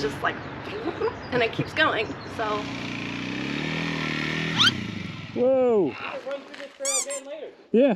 just like, and it keeps going, so. Whoa! I'll run through this trail again later. Yeah.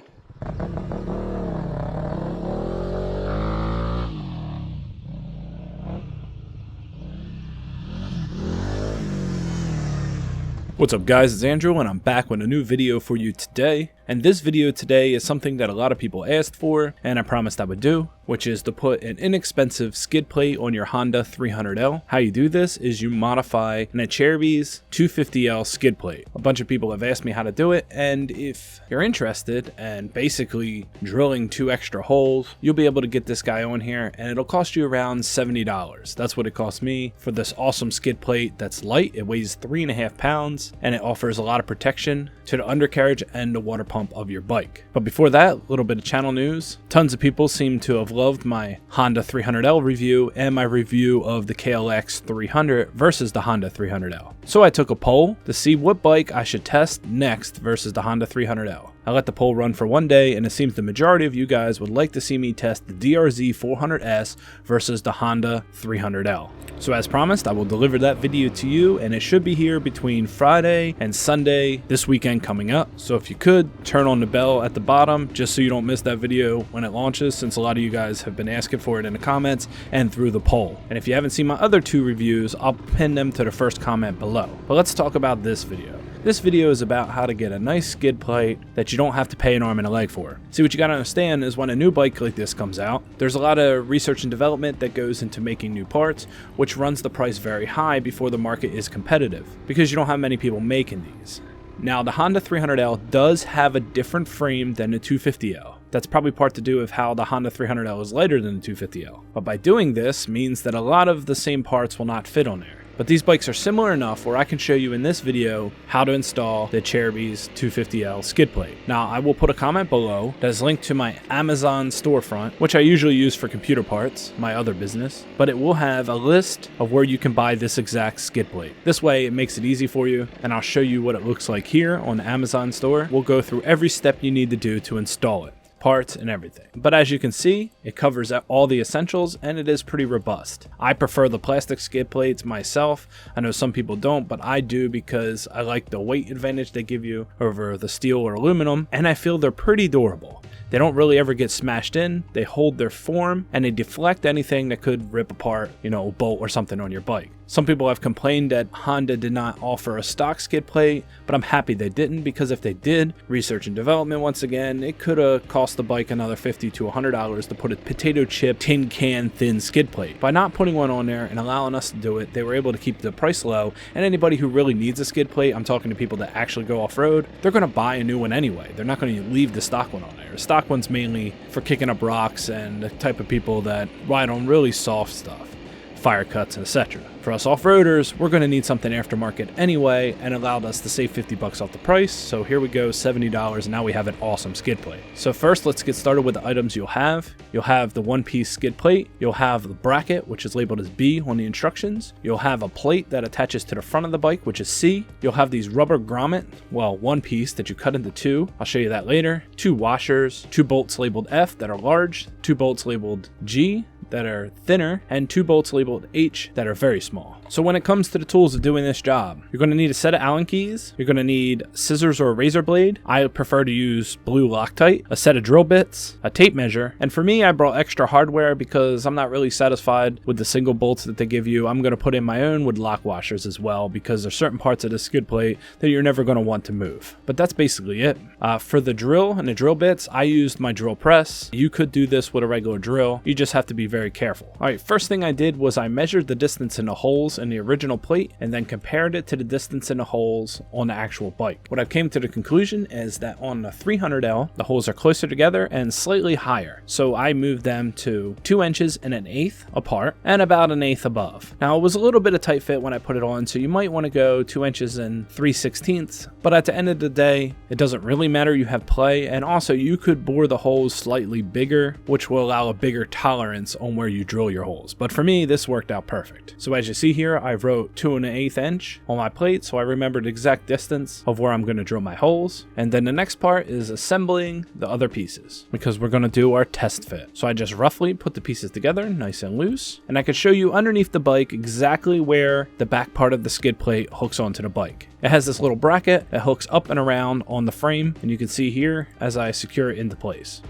What's up guys, it's Andrew and I'm back with a new video for you today. And this video today is something that a lot of people asked for and I promised I would do, which is to put an inexpensive skid plate on your Honda 300L. How you do this is you modify an CRF250L skid plate. A bunch of people have asked me how to do it, and if you're interested in basically drilling 2 extra holes, you'll be able to get this guy on here and it'll cost you around $70. That's what it cost me for this awesome skid plate that's light. It weighs 3.5 pounds and it offers a lot of protection to the undercarriage and the water pump of your bike. But before that, a little bit of channel news. Tons of people seem to have loved my Honda 300L review and my review of the KLX300 versus the Honda 300L. So I took a poll to see what bike I should test next versus the Honda 300L. I let the poll run for one day and it seems the majority of you guys would like to see me test the DRZ 400S versus the Honda 300L. So as promised, I will deliver that video to you and it should be here between Friday and Sunday this weekend coming up. So if you could, turn on the bell at the bottom just so you don't miss that video when it launches, since a lot of you guys have been asking for it in the comments and through the poll. And if you haven't seen my other 2 reviews, I'll pin them to the first comment below. But let's talk about this video. This video is about how to get a nice skid plate that you don't have to pay an arm and a leg for. See, what you gotta understand is when a new bike like this comes out, there's a lot of research and development that goes into making new parts, which runs the price very high before the market is competitive, because you don't have many people making these. Now, the Honda 300L does have a different frame than the 250L. That's probably part to do with how the Honda 300L is lighter than the 250L. But by doing this means that a lot of the same parts will not fit on there. But these bikes are similar enough where I can show you in this video how to install the CRF's 250L skid plate. Now, I will put a comment below that is linked to my Amazon storefront, which I usually use for computer parts, my other business, but it will have a list of where you can buy this exact skid plate. This way, it makes it easy for you, and I'll show you what it looks like here on the Amazon store. We'll go through every step you need to do to install it, parts and everything. But as you can see, it covers all the essentials and it is pretty robust. I prefer the plastic skid plates myself. I know some people don't, but I do because I like the weight advantage they give you over the steel or aluminum, and I feel they're pretty durable. They don't really ever get smashed in, they hold their form, and they deflect anything that could rip apart, you know, a bolt or something on your bike. Some people have complained that Honda did not offer a stock skid plate, but I'm happy they didn't, because if they did, research and development once again, it could have cost the bike another $50 to $100 to put a potato chip tin can thin skid plate. By not putting one on there and allowing us to do it, they were able to keep the price low, and anybody who really needs a skid plate, I'm talking to people that actually go off-road, they're going to buy a new one anyway. They're not going to leave the stock one on there. The stock one's mainly for kicking up rocks and the type of people that ride on really soft stuff, fire cuts and etc. For us off-roaders, we're going to need something aftermarket anyway, and allowed us to save $50 off the price. So here we go, $70, and now we have an awesome skid plate. So first, let's get started with the items you'll have. You'll have the one-piece skid plate. You'll have the bracket, which is labeled as B on the instructions. You'll have a plate that attaches to the front of the bike, which is C. You'll have these rubber grommet, well, one piece that you cut into 2. I'll show you that later. 2 washers, 2 bolts labeled F that are large, 2 bolts labeled G that are thinner, and 2 bolts labeled H that are very small. So when it comes to the tools of doing this job, you're going to need a set of Allen keys, you're going to need scissors or a razor blade. I prefer to use blue Loctite, a set of drill bits, a tape measure, and for me I brought extra hardware because I'm not really satisfied with the single bolts that they give you. I'm going to put in my own with lock washers as well, because there's certain parts of the skid plate that you're never going to want to move. But that's basically it. For the drill and the drill bits, I used my drill press. You could do this with a regular drill, you just have to be very careful. Alright, first thing I did was I measured the distance in the holes in the original plate and then compared it to the distance in the holes on the actual bike. What I've came to the conclusion is that on the 300L, the holes are closer together and slightly higher. So I moved them to 2 inches and 1/8 apart and about 1/8 above. Now it was a little bit of tight fit when I put it on, so you might want to go 2 inches and 3/16, but at the end of the day, it doesn't really matter, you have play, and also you could bore the holes slightly bigger, which will allow a bigger tolerance on where you drill your holes, but for me this worked out perfect. So as you see here, I wrote 2 1/8 inch on my plate, so I remembered the exact distance of where I'm going to drill my holes. And then the next part is assembling the other pieces, because we're going to do our test fit. So I just roughly put the pieces together nice and loose, and I could show you underneath the bike exactly where the back part of the skid plate hooks onto the bike. It has this little bracket that hooks up and around on the frame, and you can see here as I secure it into place.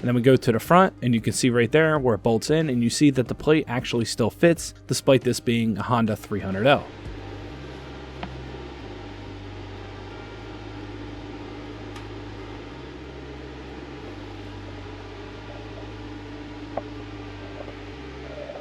And then we go to the front, and you can see right there where it bolts in, and you see that the plate actually still fits despite this being a Honda 300L.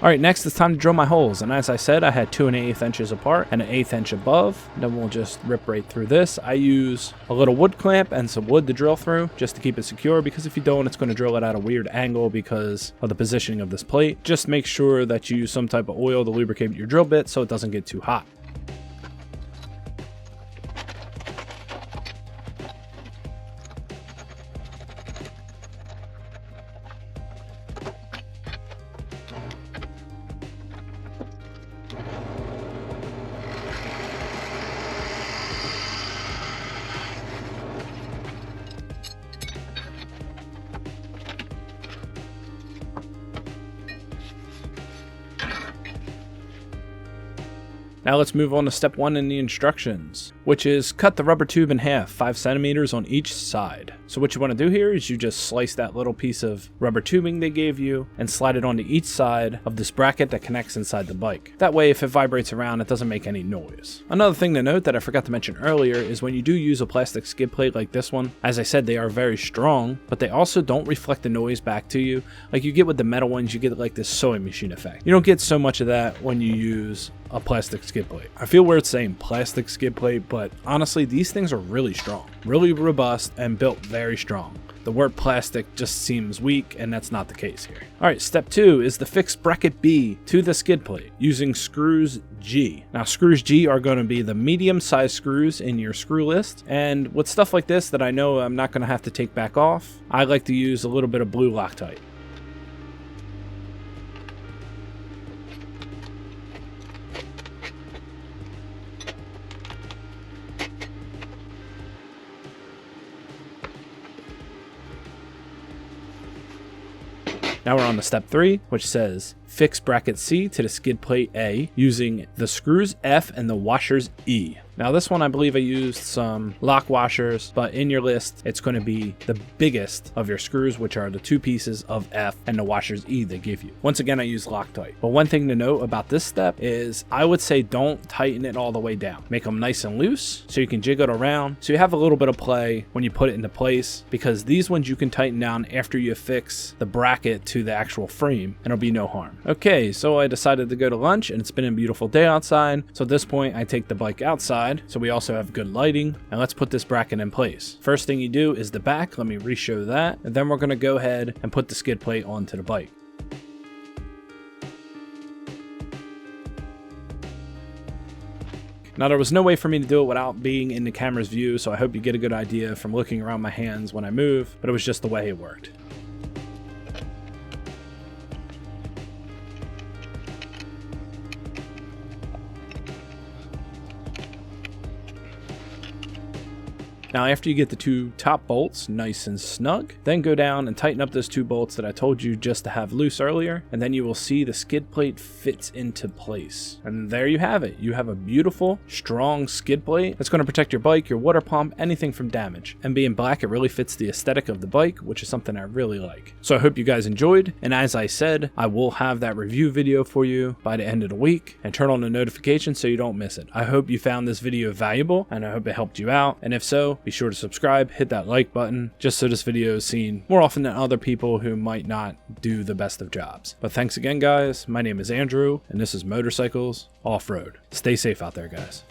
Alright, next it's time to drill my holes, and as I said, I had 2 1/8 inches apart and an 1/8 inch above. Then we'll just rip right through this. I use a little wood clamp and some wood to drill through just to keep it secure, because if you don't, it's going to drill it at a weird angle because of the positioning of this plate. Just make sure that you use some type of oil to lubricate your drill bit so it doesn't get too hot. Now let's move on to step 1 in the instructions, which is cut the rubber tube in half, 5 centimeters on each side. So what you want to do here is you just slice that little piece of rubber tubing they gave you and slide it onto each side of this bracket that connects inside the bike. That way, if it vibrates around, it doesn't make any noise. Another thing to note that I forgot to mention earlier is when you do use a plastic skid plate like this one, as I said, they are very strong, but they also don't reflect the noise back to you. Like you get with the metal ones, you get like this sewing machine effect. You don't get so much of that when you use a plastic skid plate. I feel weird saying plastic skid plate, but honestly, these things are really strong, really robust, and built very strong. The word plastic just seems weak, and that's not the case here. Alright, step 2 is to fix bracket B to the skid plate using screws G. Now screws G are going to be the medium size screws in your screw list, and with stuff like this that I know I'm not going to have to take back off, I like to use a little bit of blue Loctite. Now we're on to step 3, which says fix bracket C to the skid plate A using the screws F and the washers E. Now this one, I believe I used some lock washers, but in your list, it's going to be the biggest of your screws, which are the 2 pieces of F and the washers E they give you. Once again, I use Loctite. But one thing to note about this step is I would say don't tighten it all the way down. Make them nice and loose so you can jiggle it around, so you have a little bit of play when you put it into place, because these ones you can tighten down after you fix the bracket to the actual frame, and it'll be no harm. Okay, so I decided to go to lunch, and it's been a beautiful day outside, so at this point I take the bike outside so we also have good lighting, and let's put this bracket in place. First thing you do is the back. Let me re-show that, and then we're going to go ahead and put the skid plate onto the bike. Now there was no way for me to do it without being in the camera's view, so I hope you get a good idea from looking around my hands when I move, but it was just the way it worked. Now after you get the 2 top bolts nice and snug, then go down and tighten up those 2 bolts that I told you just to have loose earlier, and then you will see the skid plate fits into place. And there you have it. You have a beautiful, strong skid plate that's going to protect your bike, your water pump, anything from damage. And being black, it really fits the aesthetic of the bike, which is something I really like. So I hope you guys enjoyed, and as I said, I will have that review video for you by the end of the week, and turn on the notifications so you don't miss it. I hope you found this video valuable, and I hope it helped you out, and if so, be sure to subscribe, hit that like button, just so this video is seen more often than other people who might not do the best of jobs. But thanks again, guys. My name is Andrew, and this is Motorcycles Off-Road. Stay safe out there, guys.